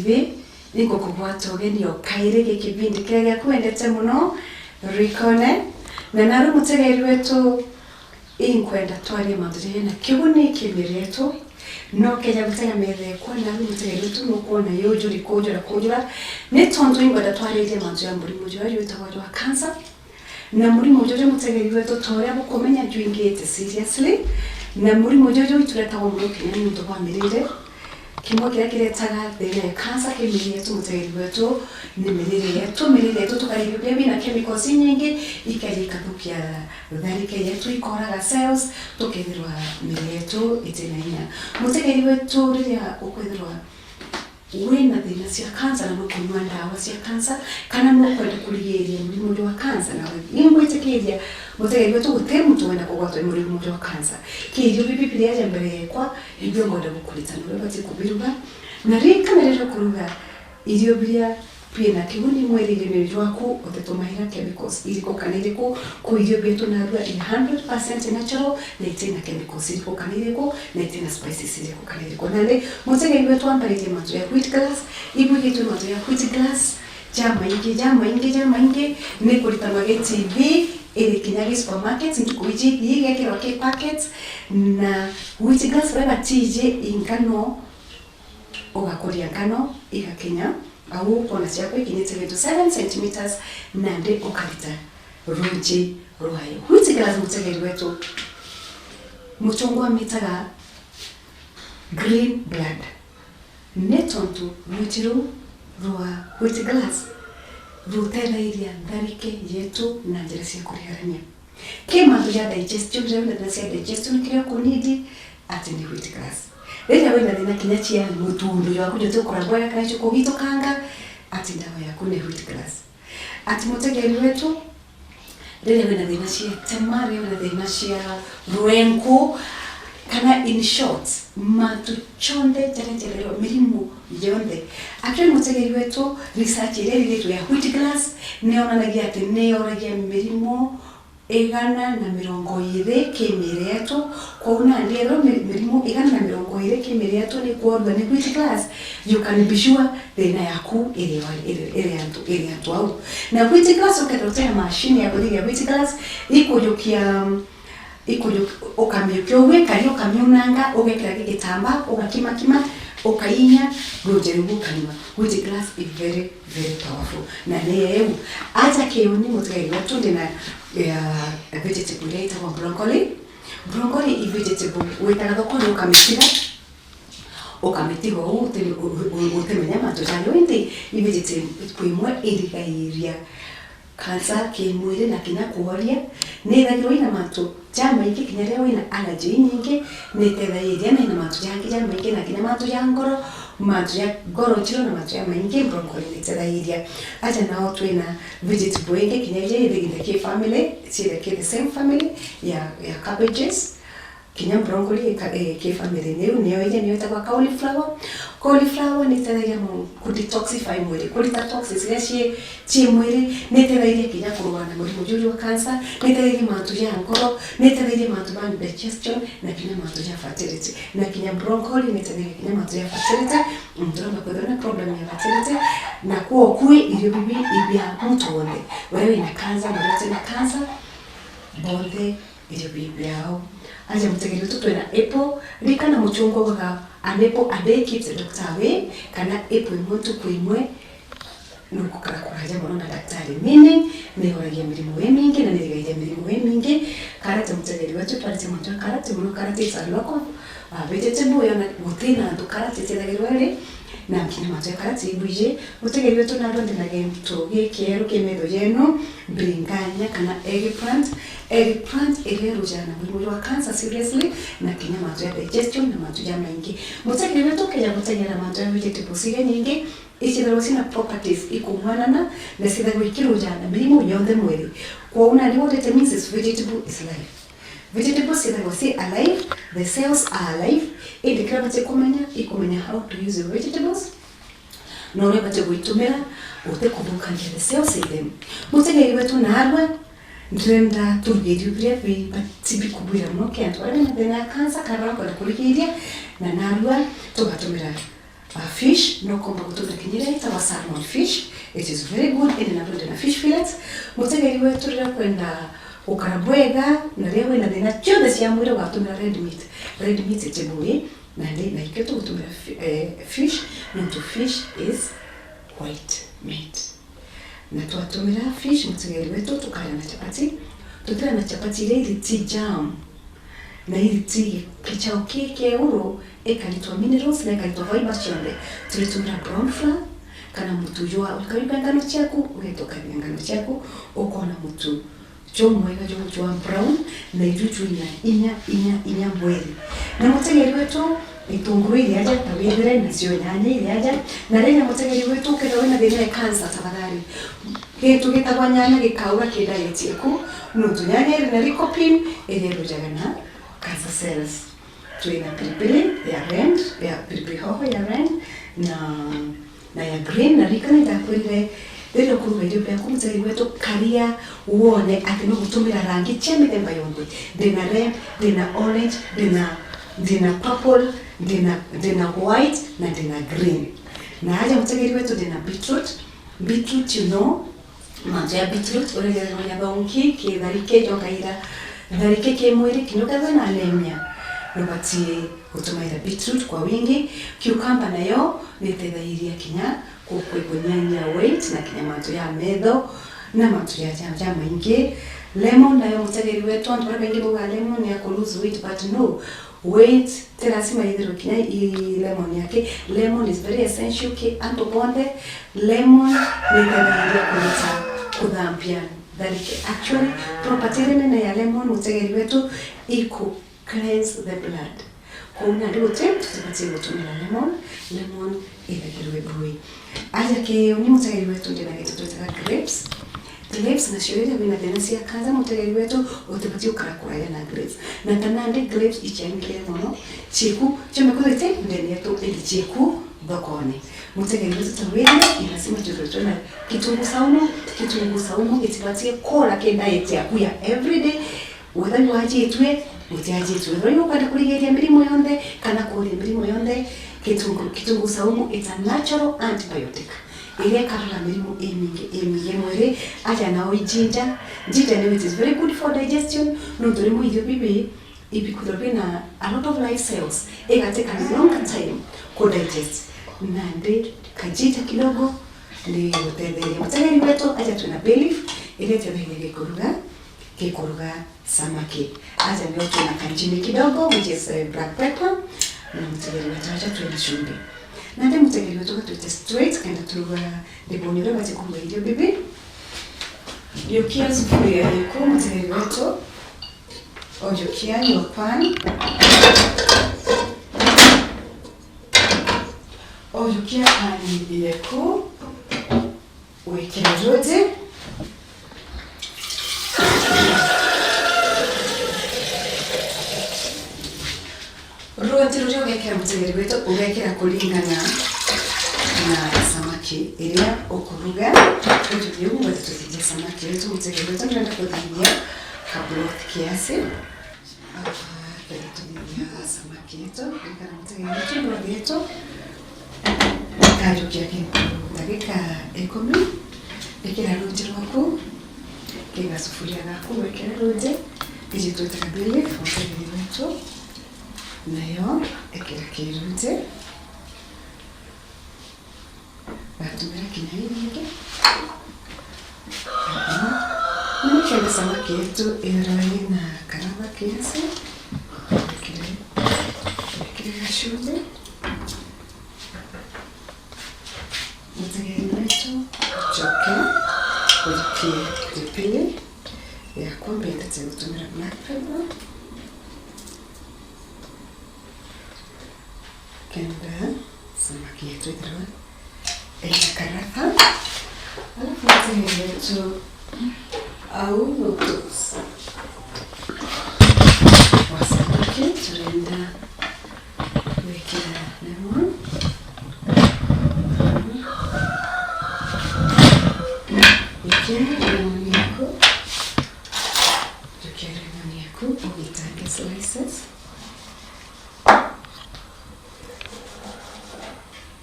TV niko kubwata ogeni okaire gikibindi kege kwendete muno Rikone na nari mutegeri wetu inkwenda twari mandire na kibuni kimireto no kenya gutega methe kwa nari mutegeri wetu nukuona yojuri kujura ne tonto ingwenda twari ije manzu ya muri mujura yitwa wa cancer na muri mujura mutegeri wetu tore abukomenya juingete seriously na muri mujura ituleta wa muri kenya muntu bamirire kimwe kiretaga thina cancer kimiri yetu mutegeri wetu ni mirire yetu tukaribia bina chemicals nyingi ikarika tukia dhalika yetu ikoraga cells tukethirwa mirire yetu itinainya mutegeri wetu riria ukwethirwa wina thina cia cancer na kunywa ndawa cia cancer kana no kwenda kurigiria murimu wa cancer na ingwitikiria mutegeri wetu gutiri muntu wenda kugwatwa murimu wa cancer kirio bibi ya mbere kwa ibyo ngoda gukuritana bati kubiruga na rika merero kuruga irio bia pina kibuni mwirire ni jwaku otetomahira chemicals iliko kanire ko irio bia tunarua 100% natural na itina chemicals iliko kanire ko na itina spices iliko kanire ko nande mutegeri wetu ambarite matu ya wheat grass ibu gitu matu ya wheat grass jama ingi ni kulita mageti TV ili kinyagi supermarkets ndikuiji yige kiro ke packets na wheat grass baba tije ingano ogakoria ngano igakenya au kona chako ikinyete vetu 7 cm nande okalita runji ruhayo wheat grass mutegeri wetu muchongwa mitaga green blood netontu mutiru rwa wheat grass rutela iria ndarike yetu na njira cia kuriharania kima ya digestion reo na cia digestion kile kunidi ati ni wheat grass rĩrĩa wĩna thĩna kinya cia mũtundu waku nĩ tũkoragwo ya kana kugito kanga ati ndawa yaku nĩ wheat grass ati mutegeri wetu rĩrĩa wĩna thĩna cia tema rĩrĩa wĩna thĩna cia ruenku kana in short matu chonde tere mirimu yonde actually mutegeri wetu research ile yetu ya wheat grass neonanagia ati neoragia mirimu igana na mirongo ire kimiretu kuona ndero mirimu igana na mirongo ire kimiretu ni kuona ni wheat grass you can be sure thina yaku ile antu au na wheat grass ukatotea machine ya kudiga wheat grass ikujukia ukamyokyo wekario kamyonanga ugekira gitamba ugakima ukainya rojerubu kanima wheat grass is very powerful na leo acha keoni mutegeri wetu ndina vegetable later wa broccoli is vegetable wetaka thoko ukamitira ukamitigo utemenya matojayo indi i vegetable kuimwe iria cancer kimwire na kinya kuhoria nethagirwo ina matu jama iki kinya reo ina allergy nyingi nethagirwo ina matu yangi jama iki na kinya matu ya ngoro matu ya ngoro chiro na matu ya maingi broccoli nethagirwo aja nao twina vegetable iki kinya ile ke family the same family ya cabbages kinya broccoli ke family neo ile itagwa cauliflower nethagirwo ku detoxify mwili kulita toxins cia mwili nethagirwo kinya kurwana murimu juri wa cancer nethagirwo matu ya ngoro nethagirwo matu ma digestion na kinya matu ya fertility na kinya broccoli nethagirwo kinya matu ya fertility ndroma kwa na problem ya fertility na kuo kui irio bibi ibia mtu wonde wewe ina cancer na cancer bonde irio bibi yao aje mutegeri wetu twina apple rikana muchungo ga anepo ade keeps the doctor away kana apple muntu kuimwe nukukara kuraja mwana daktari mini nihoragia mirimu mingi na nirigaia mirimu mingi karate mutegeri wetu twalete mtu karate sa loko vegetable yana gutina ndo karate tegeri na kina matu karate ibuje mutegeri wetu na ronde na game to kero kemedo yeno bringanya kana eggplant elero jana muri wa cancer seriously na kina matu ya digestion na matu ya maingi mutegeri wetu kenya mutegera matu ya vegetable sige nyingi ichiro sina properties ikumwanana na sida wikiro jana mirimu yonde mwili kwa una ni what it means is vegetable is life. Vegetables say alive, the cells are alive. In the climate ikumenya how to use the vegetables. No rebate kuitumira utekumbuka the cells in them. Mutegeri wetu narwa ndrenda turgerio bria tibi kubwira muke antwara na thina cancer karako na kuligiria na narwa tugatumira fish no komba gutumira kinyira ita salmon fish. It is very good in na fish fillets. Mutegeri wetu rira kwenda ukarabwega na rewe na dena chonde cia mwire watumira red meat. Red meat itebui na ndi na iketo gutumira fish into fish is white meat. Na twatumira fish mutegeri wetu tukaya na chapati. Tutira na chapati ile iti jam. Na ili tii kichao kike uro ekaitwa minerals na ekaitwa fibers chonde. Tulitumira brown flour kana mutu jua ukaiba ngano chako ugetoka ngano chako ukona mutu chomwe ga jua brown na ijuju inya mbweli. Na mutegeri wetu itunguru ile aja tawire na sio nyanya ile aja na renya mutegeri wetu kenda wena thina ya cancer tafadhali. Getu gitagwa nyanya gikaura kida yetiku nutu nyanya ile na lycopene ile rujagana cancer cells. Tuina pilipili ya red, ya pilipili hoho ya red na ya green na rikana itakwile Dilo kuruwa ilio pia kumutari wetu karia uone ati no gutumira rangi cia mithemba yonthe. Ndina red, ndina orange, ndina purple, ndina white na ndina green. Na aja mutegeri wetu ndina beetroot. Beetroot you know, manja beetroot uregera ya donki ki dharike jongaira. Dharike ki mwili kinuka na anemia. Nobati utumaira beetroot kwa wingi. Cucumber nayo nitethairia kinya kunyanya weight na kinya matu ya medho na matu ya jam maingi. Lemon nayo mutegeri wetu antwara bengi buga lemon ya ku lose weight but no weight terasima idiro kinya I lemon yake. Lemon is very essential ki antobonde. Lemon nitethairia kuleta kudhampia dhalike actually property rene ya lemon mutegeri wetu iku cleanse the blood. Kuna ndio tip tupatie kutumia lemon ile bui. Aja ke uni mutegeri wetu ndina kitu tuitaka grapes. Grapes na shirika vina densia kaza mutegeri wetu utupatie ukarakura na grapes. Na tanande grapes ichangile mono chiku chemekuze ndani yetu ili chiku dhokoni. Mutegeri wetu tawele inasema tutotona kitunguu saumu itipatie kola ke diet ya kuya everyday whether you ajitwe utiajitwe royo kada kuligeria mirimo yonde kana kuri mirimo yonde kitunguu saumu it's a natural antibiotic ile karala mirimo emingi mwere aja na ojinja jinja it is very good for digestion no dorimo ile bibi ibikudobina a lot of life cells take a long time to digest nande kajita kidogo ni utendele mutegeri wetu aja tuna belief ile tebele kikuruga samaki. Aja leo tuna kanjini kidogo which is black pepper na mutegeri wetu aja tuwe chumvi. Na ndio mutegeri wetu tuite straight kanda tuwa deboniro bati kumbe hiyo bibi. Yokia sufuria yako mutegeri wetu. Ojokia ni pan. Ojokia pani yako. Wekera zote. Ruoti rũrĩa ũgekĩra mũtegeri wetu ũgekĩra kũringana na samaki ĩrĩa ũkũruga. Tũthiĩ ũguo tũthithie samaki wetu mũtegeri wetu nĩrenda kũthithia kabroth kiasi. Tũthithia samaki yetu kũringana na mũtegeri wetu broth yetu. Kajukia ndagĩka 10 ĩkĩra rũti rwaku kĩga sufuria gaku wĩkĩre rũti ici twĩtaga bay leaf mũtegeri wetu. Nayo ekera kirute batumira kinyairike nikele samaki yetu irai na karanga kiasi kile shule mutegeri wetu choke kujikie pilipili ya kumbe itatumira black pepper kenda samaki yetu itawa karanga alafu mutegeri wetu au noodles wa samaki tunaenda kuwekea lemon lemon yako uitake slices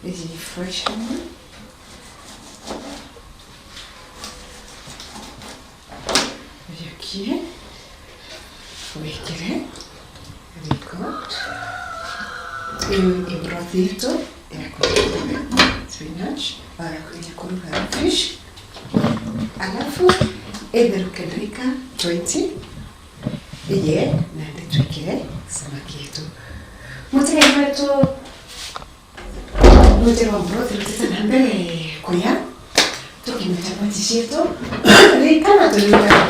Iji fresh hamwe. Ujukie. Wekere. Riko. Ibroth yetu ya kuruga spinach. Ya kuruga fish. Alafu eberukedrika 20. Iye nande twekere samaki yetu. Mutegeri wetu Mutero wa broth rutita na mbere kuya. Tukime chapati shetu. Rikana tulika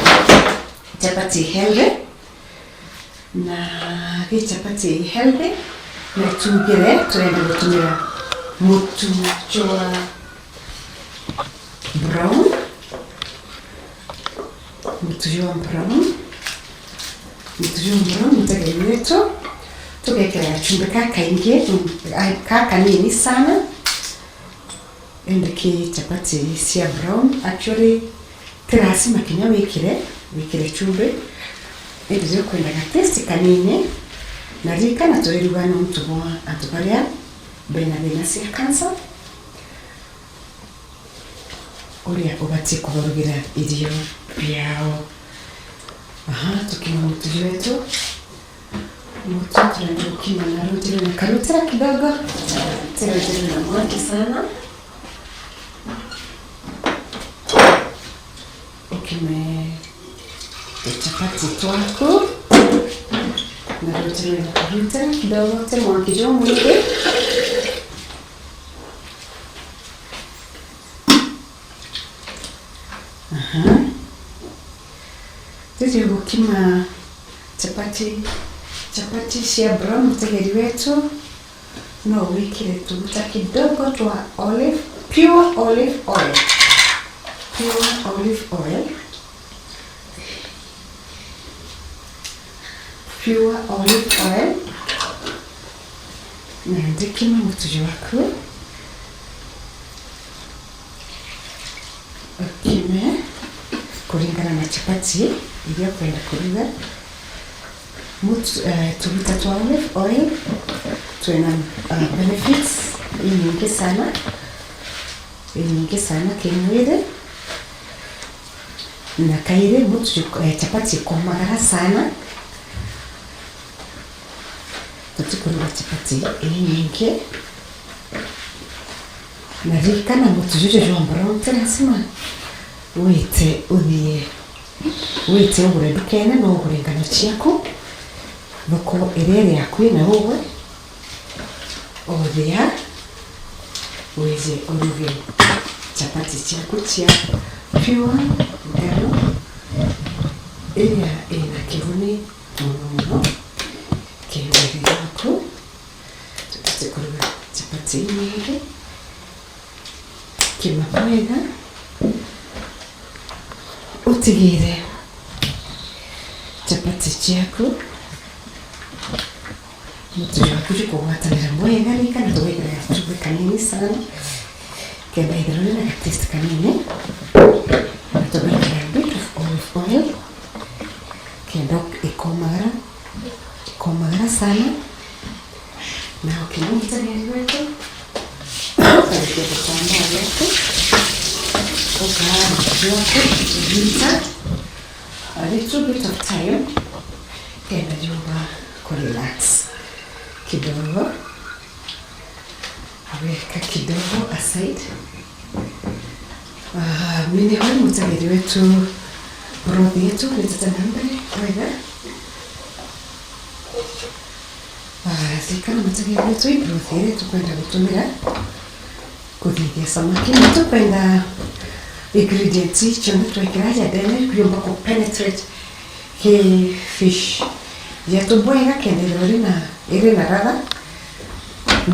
chapati healthy. Na hii chapati healthy. Na tugire tuende gutumira mutu wa brown. Mutu wa brown. Mutegeri wetu. Tukekera chumbe kaka nini sana. Endeke chapati cia brown. Actually, tirasima kinya wikire chumbe. Ndizo kwenda gatesti kanini. Na rika na tuiruga no mtuwa atubaria. Bena cia cancer. Uria ubati kubarugira irio biao. Tukima mutu wetu. Mutu tunaenda ukima na rutira na karutira kidogo. Tira na mwaki sana. Ukime chapati twako. Na rutira na karutira kidogo. Tira mwaki jo mwingi. Tiri ukima chapati cia brown mutegeri wetu no wikire tuguta kidogo twa pure olive oil na ndikima mutuji wako ukime kulingana na chapati ili kwenda kuruga tuguta twa olive oil tuena benefits nyingi sana kimwili na kaire mutu chapati komagara sana tutikula chapati nyingi na rika na mutu jojo brown terasima wite ugure dukene no ugure ngano ciaku Bako erere yaku na wowe othia weze uruge chapati ciaku cia pure ngano ina kiguni muno kĩndũ gĩaku tũtete kũruga chapati nyingĩ kĩma wega utigire chapati ciaku mutu waku kũgwatanĩra mwega kana tũwĩkĩra gacumbĩ kanini sana kenda itherũre na gataste kanini na tũwĩkĩra a bit of olive oil kenda ikomagara sana na ukimwita gari wetu ukaribia kutambaa wetu ukaanza kujiita a little bit of time kenda juba kurelax kidogo aweka kidogo aside mimi hoi mutagiri wetu broth yetu nitatanambele wega zikana mutagiri wetu broth yetu kwenda gutumira kuthithia samaki netu kwenda ingredients chana twekera ya dene kuyomba ku penetrate ke fish yetu bwega kendelori na ire na rada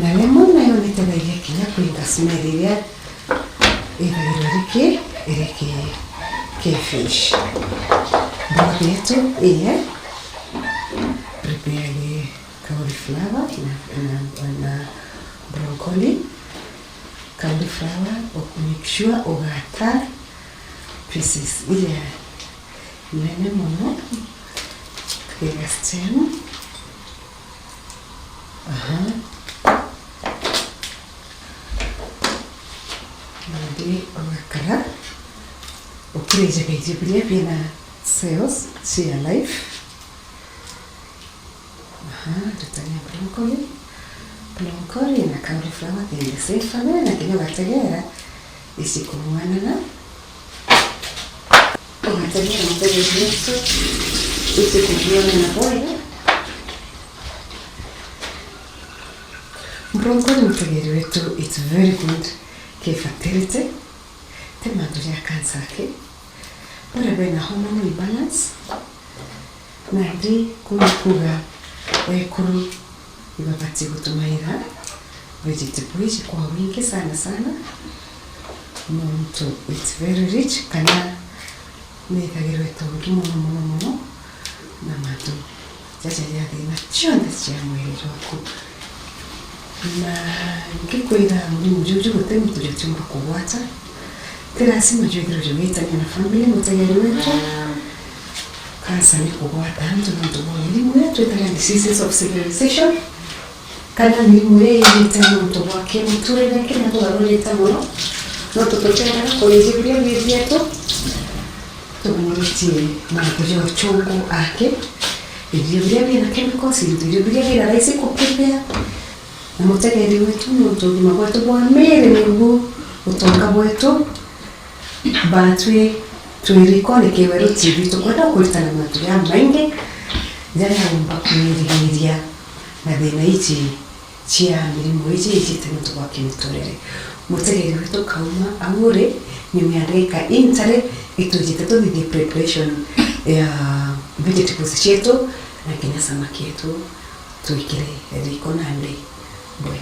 na lemon nayo nitegereje kinya kuinga smell iria irairorike ireke ke fish broth yetu prepare the cauliflower na broccoli cauliflower make sure ugata pieces ile nene mono kega stem Tureje kaijiburia pina cells cia life. Tutania broccoli na cauliflower thĩinĩ safe na kinya gategera isikumuanana. Ugategera mtegera yetu isikumuanana boya. Broccoli mtegera wetu it's very good ke fertility. Tema tuja cancer ke. Para bena hormone balance. Na ndi kuga kuru ibabati gutumaira vegetables kwa wingi sana muntu it's very rich kana nithagirwe tongi muno na matu jaja ya thina chonde cia mwiri waku na ngikwira muri juju gute mutu tumba kugwata kirasima jwigiro jwita na family mutageri wetu kansa ni kugwata muntu mwiri wetu tayari diseases of civilization kana mirimu yita muntu wake muturire kina twaroreta muno no tutotera kuyijiburia byetu tumurutie na kujo chungu ake ibyo bina chemicals ibyo bina raisi kupepea na mutegeri wetu muntu mabwato bwa mere nibu utonga bwetu batwe tuirikone keweru TV tukwenda kulitana matu ya maingi jana umba kumirigiria na thina ici cia mirimu ici tumutu wa kimitorere mutegeri wetu kauma amure ni miandika intare itujite to the preparation ya vegetables chetu na kinya samaki yetu tuikire riko na ndei boya.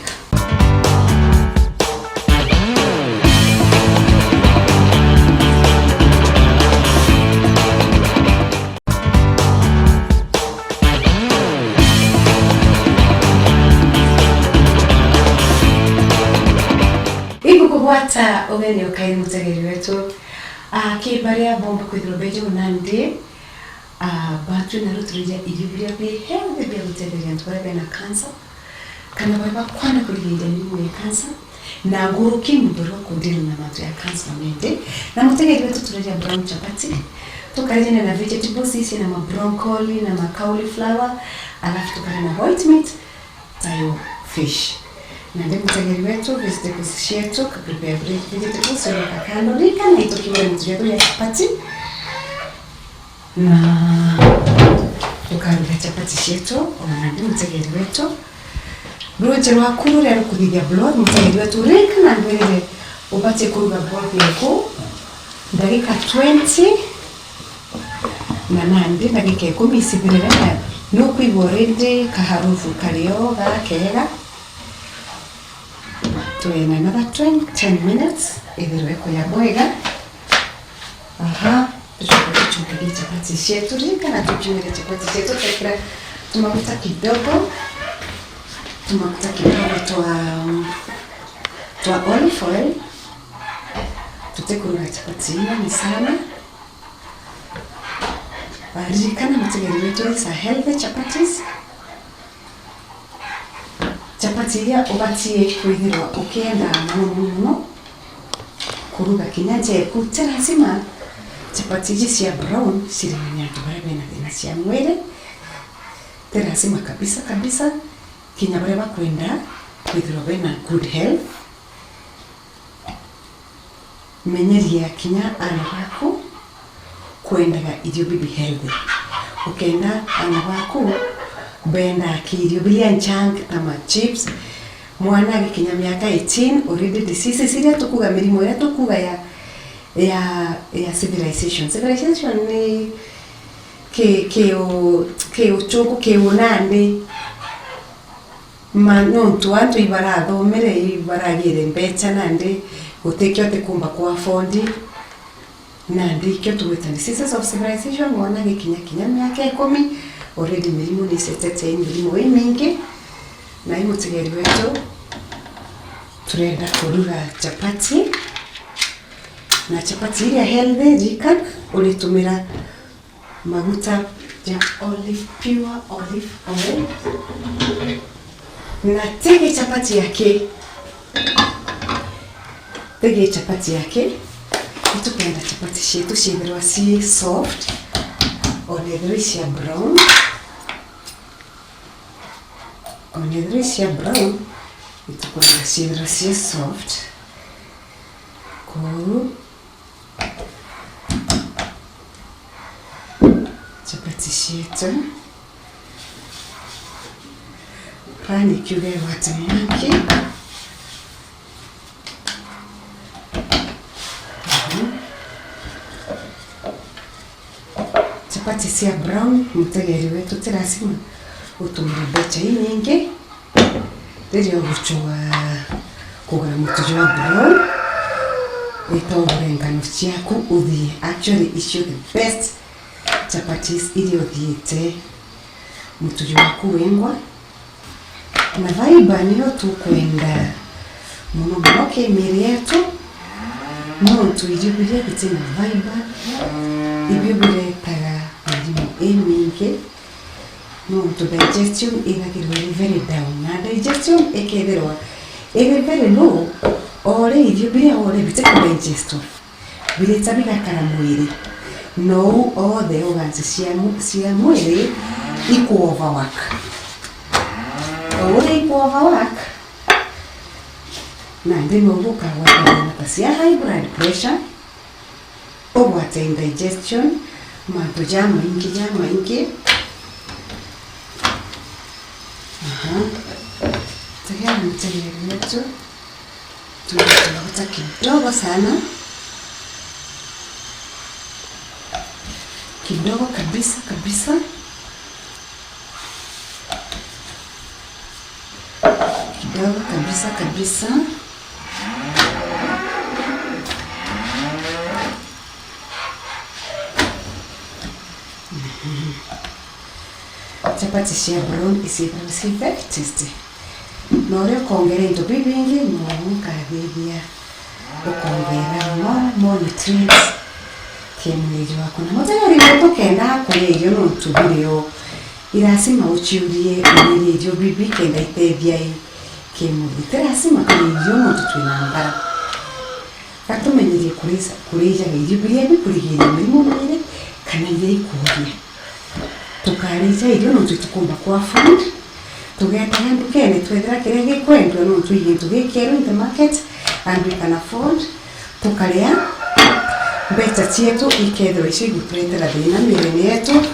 Wata ogeni okairi mutegeri wetu kibaria bomba kwithrobeje unandi batu na rutrija ijubiria be healthy be mutegeri antwara na cancer kana baba kwana kulinda ni ya cancer na nguruki mudoro kudili na matu ya cancer mende na mutegeri wetu turija brown chapati tukaje na vegetables isi na broccoli na cauliflower alafu tukaje na white meat tayo fish. Na ndio mtegeri wetu vegetables shetu prepare vegetables ya kakando rika na itokiwa mzuri ya chapati na tukaanza chapati shetu na ndio mtegeri wetu roje wa kuru ya kudidia blood mtegeri wetu rika na ndio upate kuruga blood yako dakika 20 na nandi dakika 10 sibirera no kuiborende kaharufu kalio kera. To another 10 minutes iweko ya boiga. Tuchukue chapati chetu rika na tuchukue chapati chetu tekra tumakuta kidogo twa olive oil tutekura chapati ni sana barika na mtegeri wetu sa healthy chapatis. Chapati ya obatie kuithirwa ukienda muno kuruga kinyaje kutera sima chapati cia brown sirenya tubare na thina cia mwere tera sima kabisa kinya bare bakwenda kuithirwa bena good health menyeria kinya ana bako kwendaga idio bibi healthy ukenda ana bako benda kirio bilia nchang na chips mwana gikinya miaka 18 already diseases ile tukuga mirimo ile tukuga ya civilization ni ke uchoko ke unande manontu watu ibaratho mere ibaragire mbecha nande utekyo tekumba kwa fondi nande kyo tuweta diseases of civilization mwana gikinya miaka 10 already mirimo ni setete mirimo mingi na mutegeri wetu turenda kuruga chapati na chapati ile healthy rika ulitumira maguta ya pure olive oil na tege chapati yake Nitupenda chapati shetu ciithirwa ci soft onethirwa cia brown nitukwenda ciithirwa ci soft kou chapati shetu pani kiuge watu yake chapati cia brown mutegeri wetu tirasima utumira mbeca nyingi riria guchwa kugura mutu wa brown itogure ngano ciaku uthie actually icio the best chapatis iria uthiite mutu waku wengwa na vaiba niyo tukwenda muno kimiri yetu no tuijubiria bitina vaiba ibibure taga ajimo eminke no to digestion inagirwa very down na digestion ekederwa very low ore ijubiria ore bitika digestion bile tabika kana mwili no all the organs cia mwili iko overwork na ndimo buka wana pasia high blood pressure obwate indigestion manto jama ingi tagara mtegeri wetu tunataka kidogo sana kidogo kabisa kidogo kabisa chapati cia brown isi very tasty nore kongera into bibingi no kathithia ukongera more nutrients kimwili wako na mutagari wetu kenda kuria irio no tubirio irasima uchiurie mwili irio bibi kenda itethia kimwili tirasima kuria irio no tutwinanga katumenyerie kurija irio bibi kurigiria mirimu mwili kana iria ikuria tukarija irio no tutukumba kwa food tugenda ndukene twethera kiria gikwendwa no tuige tugikero in the market and we can afford tukaria beta tietu ikethwa ici gutretera thina mirini yetu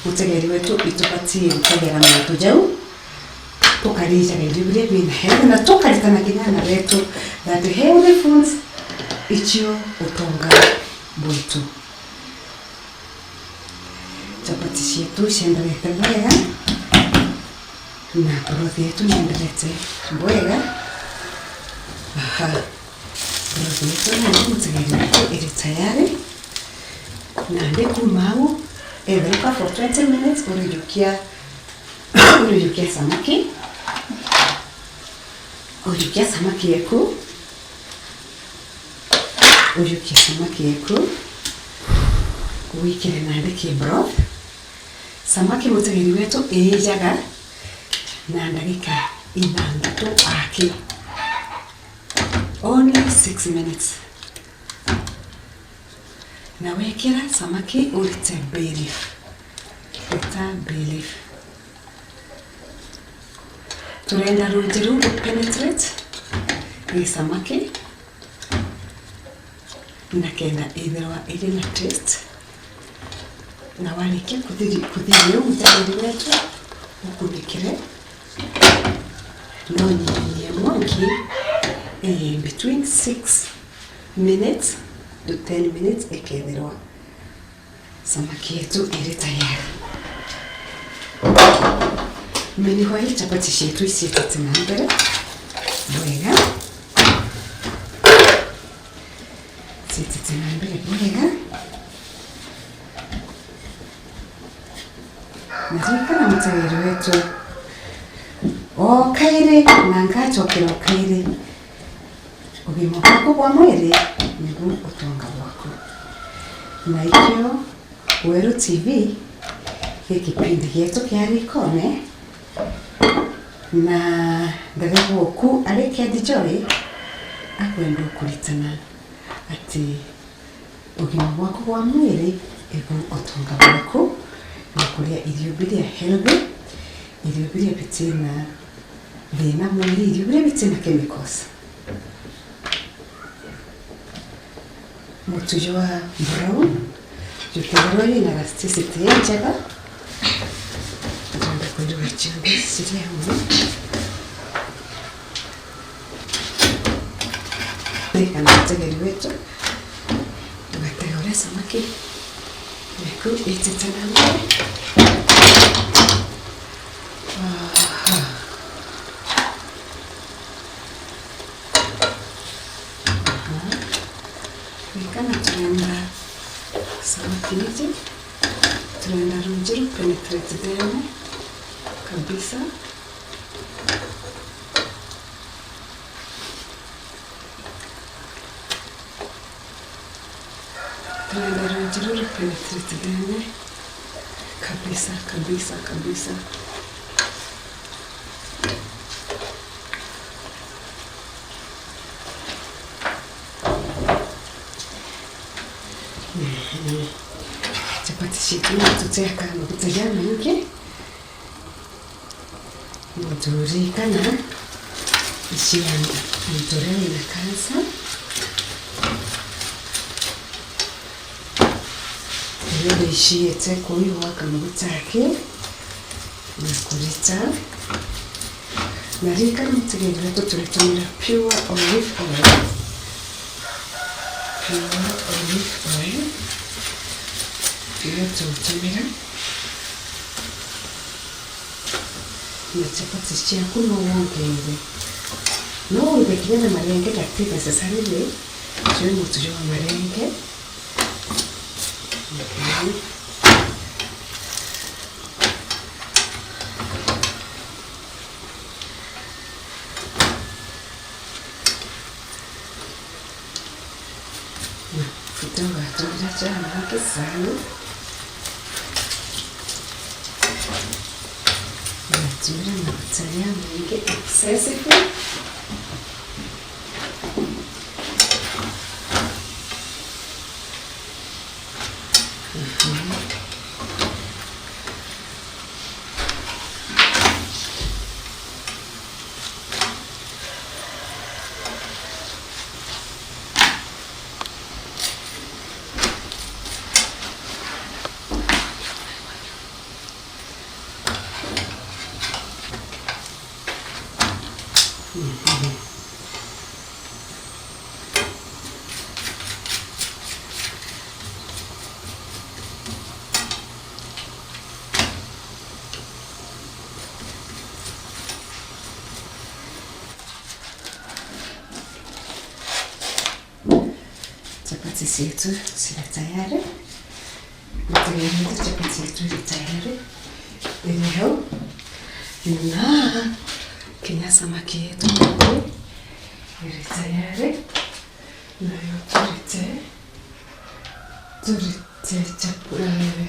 mutegeri wetu itupatie gutagera mantu jau tukarija irio biria bina health na tukaritana kinyana wetu that healthy foods ichio utonga bwetu chapati shetu ciendelete wega na broth yetu niendelete wega broth yetu na mutegeri wetu iri tayari na ndikumau everika for 20 minutes urujukia samaki yeku wikire nande ki broth samaki mutegeri wetu ejaga na ndagika ithandatu aki only 6 minutes na wekira samaki urite bay leaf turenda rujiru penetrate ni samaki na kenda ithirwa iri na taste na warikia kuthirio mutegeri wetu ukunikire no nyinyi monki between 6 minutes to 10 minutes ekethirwa samaki yetu iri tayari meniho hii chapati shetu isi tatina mbere bwega tatina mbere bwega na mutegeri wetu okaire na ngachokera okaire ugima wako bwa mwiri nigu utonga wako na ikio Weru TV kipindi gietu kia Rikone na ndagego ku areke Joy akwenda kuritana ati ugima wako wa mwili ego otonga wako na kulia irio biria healthy, irio biria bitina thina mwili, irio biria bitina chemicals. Mutujo wa brown jutegero ina elasticity njega ndio kundu chungu siria huko kana tegeri wetu tugategura samaki neku ititanamo kana tunaenda samaki hizi tunaenda runjiru penetrate them kabisa. Tunaenda runjiru penetrate them kabisa kabisa kabisa. Chapati shikini tuteka mafuta ya mingi mzuri kana ishianda mtorewe na kansa ile ishiyete kuiwa kama butake na kurita na rika mtegele tutulitumira pure olive oil. Tutumira na chapati chiaku no wongere no ubekire marenge lakini necessarily sio mtujo wa marenge. Futonga tumira chana hake sana tumira mafuta ya mingi excessively. Chapati zetu ziko tayari. Mtayarisha chapati zetu ziko tayari. Leo na kenya samaki yetu iko tayari. Na turite chapati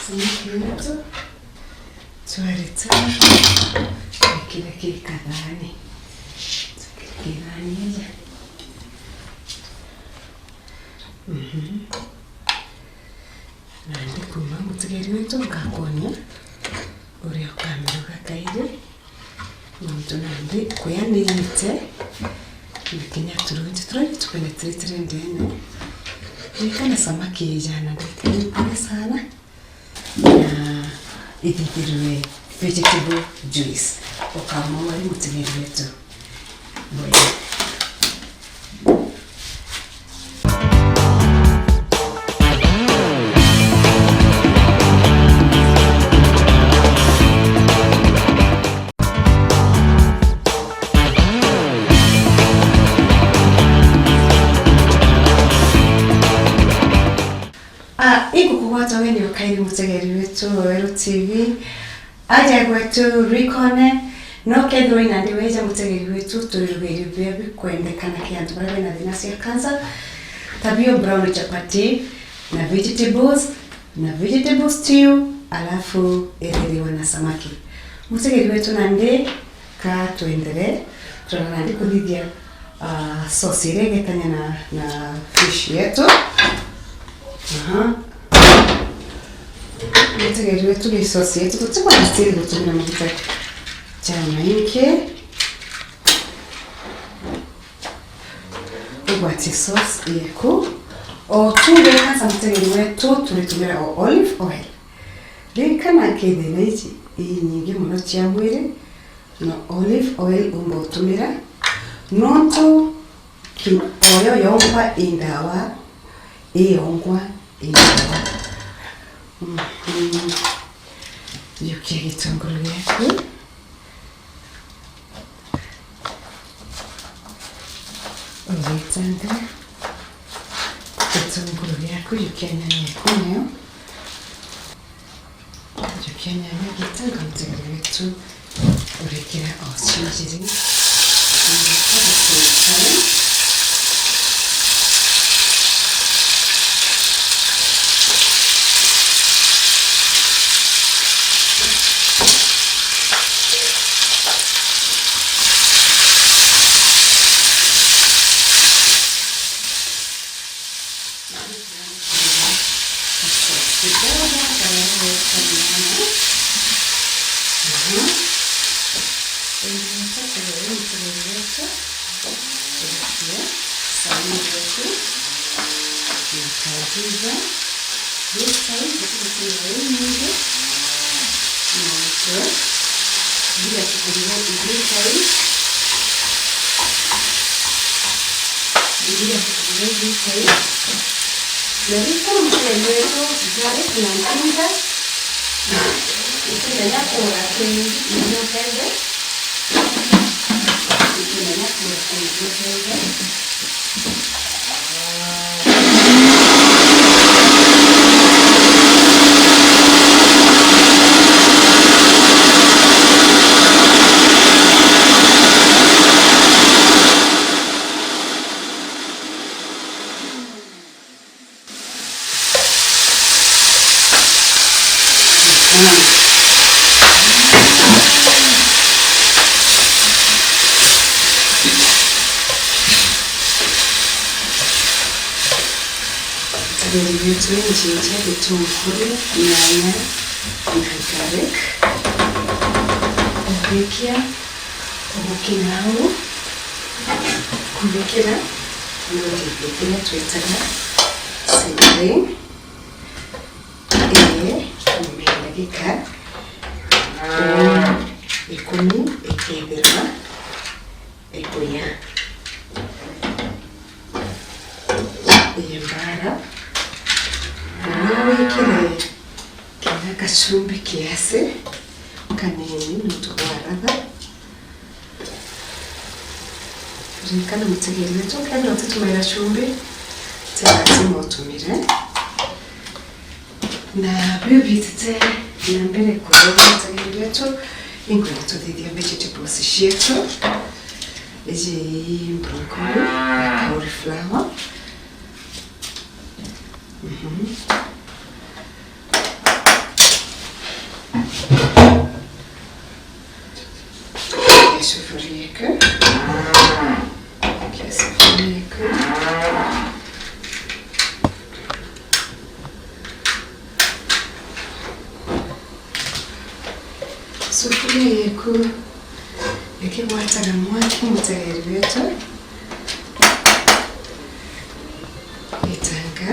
samaki yetu tuarita kile kadhani tukikirani nandi kuma mutegeri wetu ngakonia uri okamiruga kaire muntu nandi kuyanirite nikinya turungi tupenetrate ndene nikana samaki jana ndikani sana na idipirwe vegetable juice okamo wali mutegeri wetu boya. Watu wengi wakairi mutegeri wetu Weru TV aja kwetu Rikone no kedro ina ndiweja mutegeri wetu turugeri bebi kuendekana kiantu barabe na dinasi ya kansa tabio brown chapati na vegetable stew alafu ereliwa na samaki. Mutegeri wetu nande ka tuendele tunandi kulidia sauce iregetanya na fish yetu Mutegereire tugicocia tutikwanasiri gutumira maguta maingi ugwatie sauce yaku otuge kansa mutegereire turitumira olive oil rikana kithina ici nyingi muno cia mwiri no olive oil umbotumira nontu oyo yongwa indawa iyongwa indawa yukia gitunguru giaku ugitanga gitunguru giaku yukia nyanya yaku nayo yukia nyanya gitanga mutegereire tu urekera ocinjiri Ginger, gitunguru, nyanya na garlic. Ubikia ubukinaho kubikira n'ubikira twitaga celery mbere ikumi ikebera ekuya yembara nawekere kina kachumbi kiasi kanini nutugwaraga rikana mutegereire kandi otutumira chumbi lazima utumire na bibitite na mbere kuroba mutegereire ingwira tuthithia vegetables cietu ici broccoli cauliflower sufuria yaku ikigwataga mwaki mutegereire itanga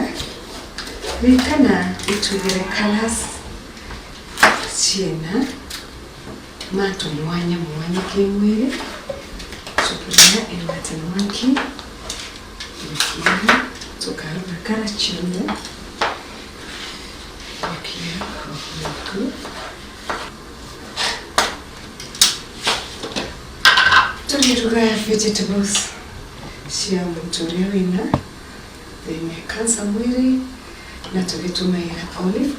rikana itugire colors ciena matu mwanya kimwiri sufuria inate mwaki ikia tukaruga kara ciona ikia hoho tuliruga vegetables cia muturia wina thini kansa mwiri na tugitumira olive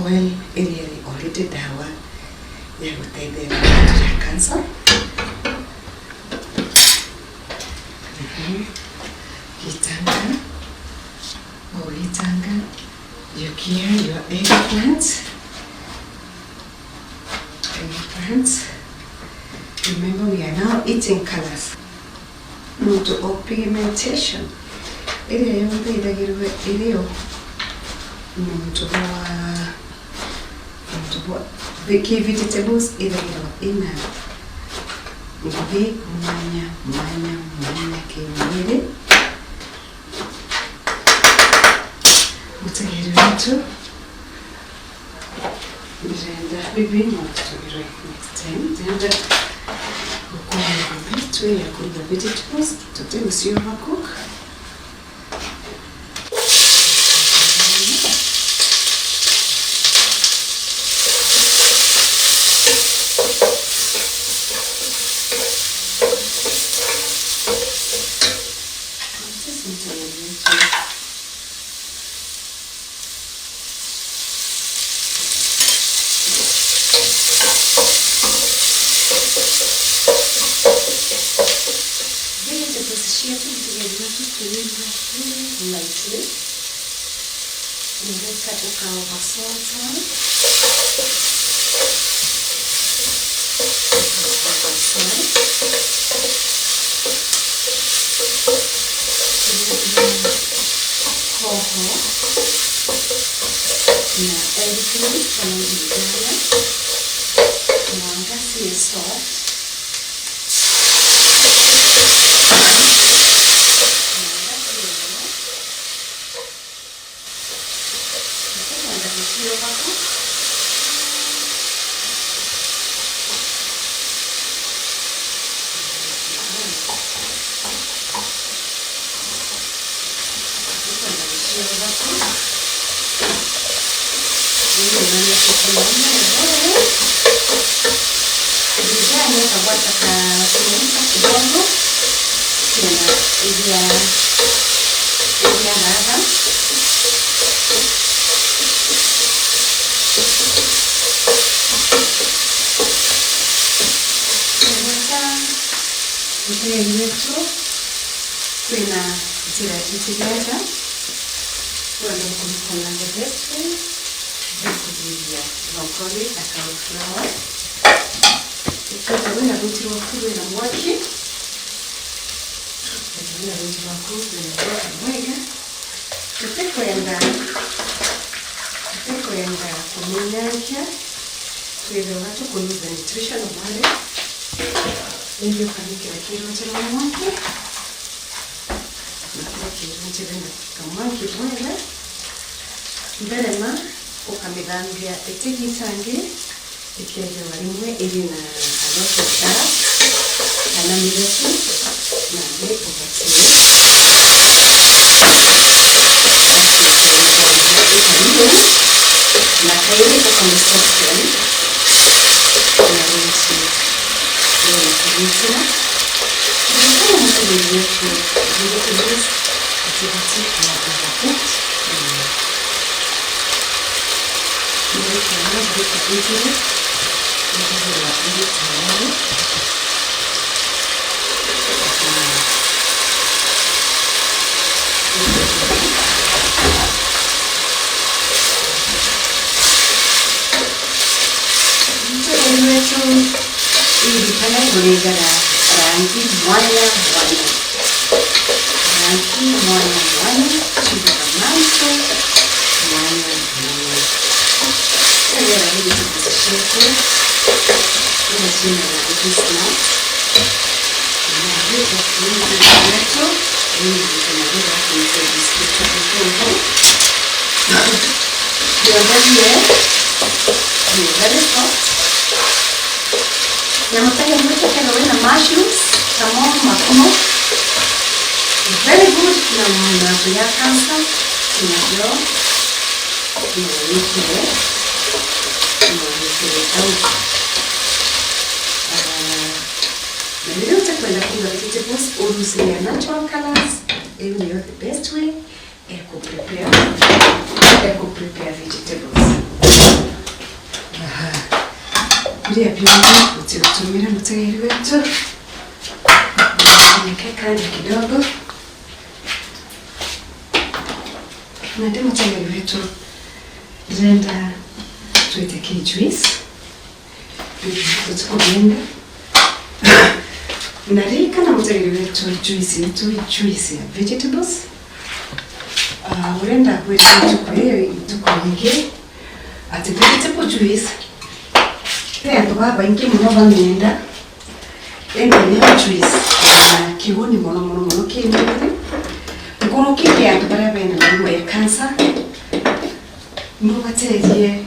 oil iria ni already dawa ya guteithia ya kansa gitanga you clear your eggplant. Remember, we are now eating colors. Not to pigmentation. ĩrĩa yothe ĩragĩrwo ĩrĩo kĩ vegetables ĩragĩrwo ĩna ithi mwanya kĩmwĩrĩ. Mũtegeri wetu ndĩrenda bibi no tũtũgĩrwe next time ndĩrenda gũkorwo bitũ ya kũruga vegetables tũtegũcio overcook. Lightly. Unaweka ukaova salt on. Hoho na eggplant pamoja na mwangasi salt. Kuna njĩra itigeta wenda kũmĩkona the best way kũgiria broccoli na cauliflower. Ĩkĩta wĩna rũti rwaku rwĩna mwaki, wĩna rũti rwaku rwĩna mwaki mwega, tũtekwenda kũmĩnyangia twĩthũga tũkũnyuza nutritional value nĩguo ũkamĩkĩra kĩrũnjĩ rwa mwaki. Kamwaki mwega mberema ukamithambia itigitangi ikigewa rimwe iri na aloto gas kana mirefu na nĩ ũbatie na kairi ukamĩsoften na rĩci kama mtulezi wetu vegetables atibati na overcooked. Naweka maji kwa intini ndizo la ili tayari. Mtulezi wetu ili pala kulingana rangi mwanya chumba la manso mwanya. Kaya rahidi kukuzishetu kuna jina la Christmas na hivyo kuunga wetu hivyo tunaweza kuunga biskuti kukungu tuangalie ni very soft na mtaya mwete kena wena mushrooms kamo makumo very good na mnazo ya cancer tunavyo tunawekele au na leo tutakwenda kuunga vegetables urusi ya natural colors. Hiyo ndio the best way eco prepare vegetables. Ndio pia utatumia mtayari wetu nikeka kidogo na ndio mtayari wetu zenda tuweke juice tutakubenda na rika na mtayari wetu juice ya vegetables urenda kwita tukwige ati vegetable juice pendo baba ingi muno bamenda enda ni juice na kiuni mono kimiri ngono kiki antu bara benda ni ya cancer ndo baterie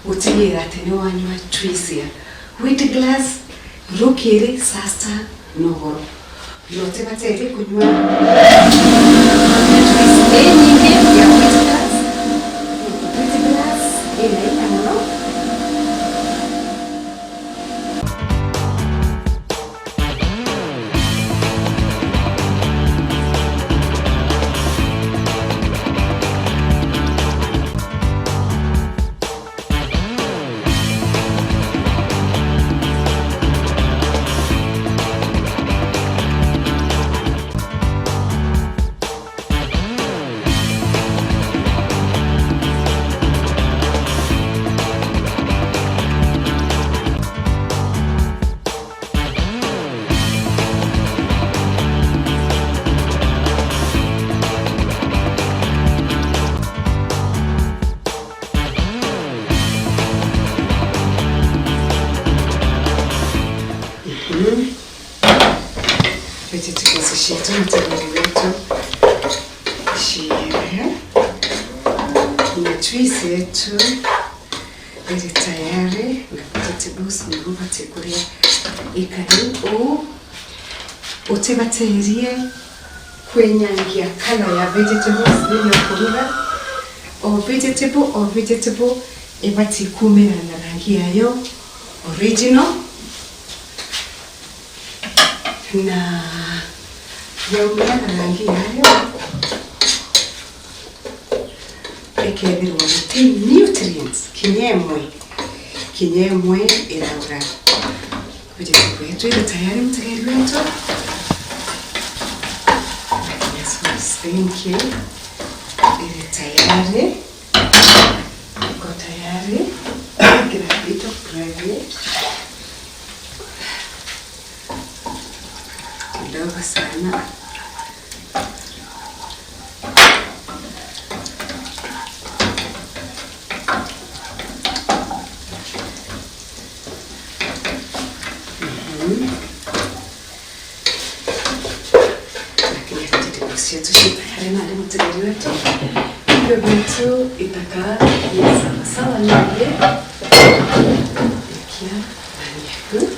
utigera tene wanywa juice ya wheat glass rokere sasa nohoro yote baterie kunywa juice nyingi ya wheat glass ile amano vegetables shetu mtagari wetu shire na juice yetu ili tayari na vegetables nguva tekuria ikari utebaterie kwenyangia kala ya vegetables ndio kuruga o vegetable ebati kumera na rangi yayo original na yaumia na rangi yayo ekebirwa muti nutrients kinyemwe iraura vegetable yetu iko tayari mtagari wetu. Yes, thank you. Iko tayari kila kitu private kidogo sana yetu tayari na leo mtagari wetu hivyo vitu itakaa sawa nje kia manyeku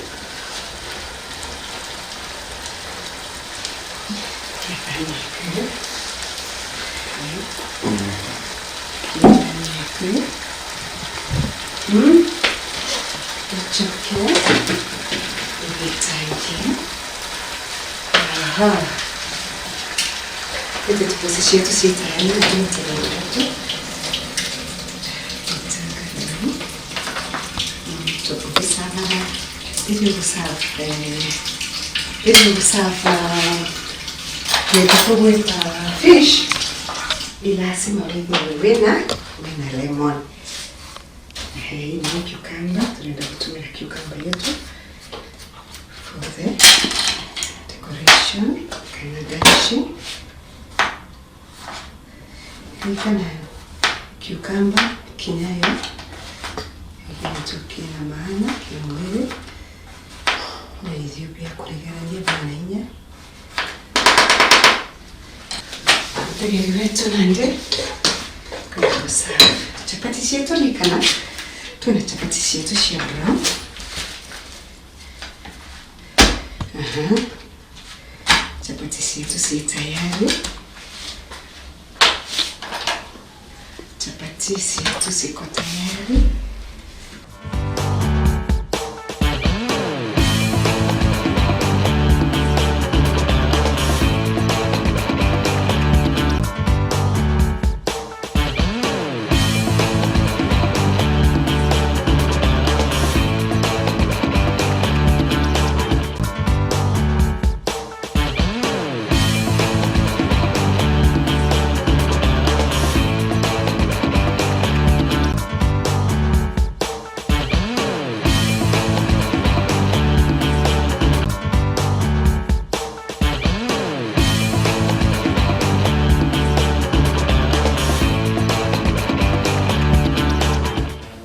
Quindi tu posso scegliere sia italiano che italiano. Dopo questa fish e la si muove wena lemon. Hey, no cucumber, tunaenda kutumia cucumber yetu for the decoration kana garnish. Nikana cucumber kinayo kitu na maana kimwili na hiyo pia kuligarania banainya tayari wetu nande kwa sababu chapati chetu ni kana tuna chapati chetu shambra chapati chetu si tayari chapati chetu siko tayari.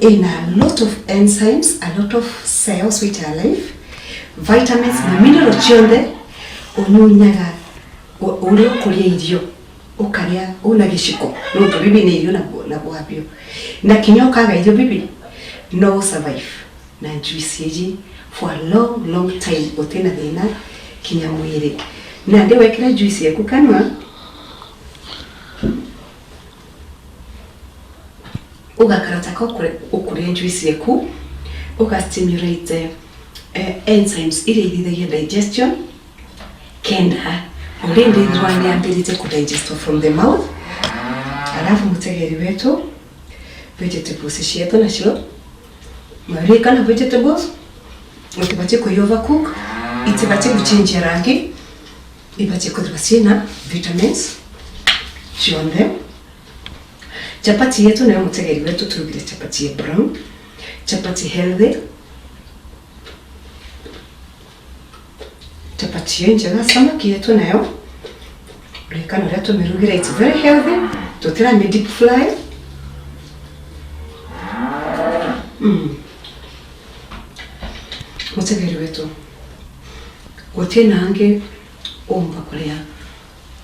in a lot of enzymes, a lot of cells which are alive, vitamins na minerals chionde onunyaga uri okuria irio ukaria una giciko no to bibi ni irio na bwabio na kinyo kaga irio bibi no survive na juice yeji for a long time otena thina kinya mwiri na ndi wekira juice yaku kanwa ugakarata okuria juice yaku stimulate enzymes ile digestion kenda ulindi ndwani ability to digest from the mouth. Alafu mutegeri wetu vegetables shieto na sio marika na vegetables utipate ko overcook itipate kuchange rangi ipate kudribasi na vitamins chionde. Chapati yetu na mutegeri wetu turugire chapati ya brown, chapati healthy, chapati yenjega samaki yetu nayo rekana reto merugira, it's very healthy, totira me deep fry. Mutegeri wetu gutena ange omba kuria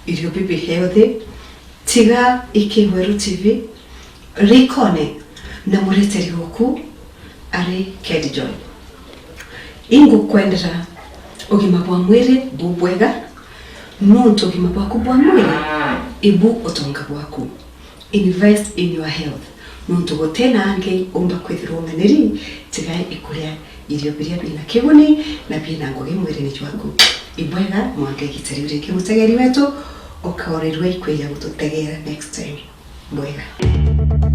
irio bibi healthy tiga Ikiweru TV rikone na mureteri woku ari Kedjoy ingu kwendera ugima bwa mwiri bubwega nuntu ugima bwaku bwa mwiri ibu otonga bwaku. Invest in your health nuntu gutena ange omba kwithirwo nganiri tiga ikuria irio biria bina kiguni na bina ngugi mwiri ni jwaku ibwega mwange gitari ureke mutegeri wetu okaorerwe ikweya gututegera next time bwega.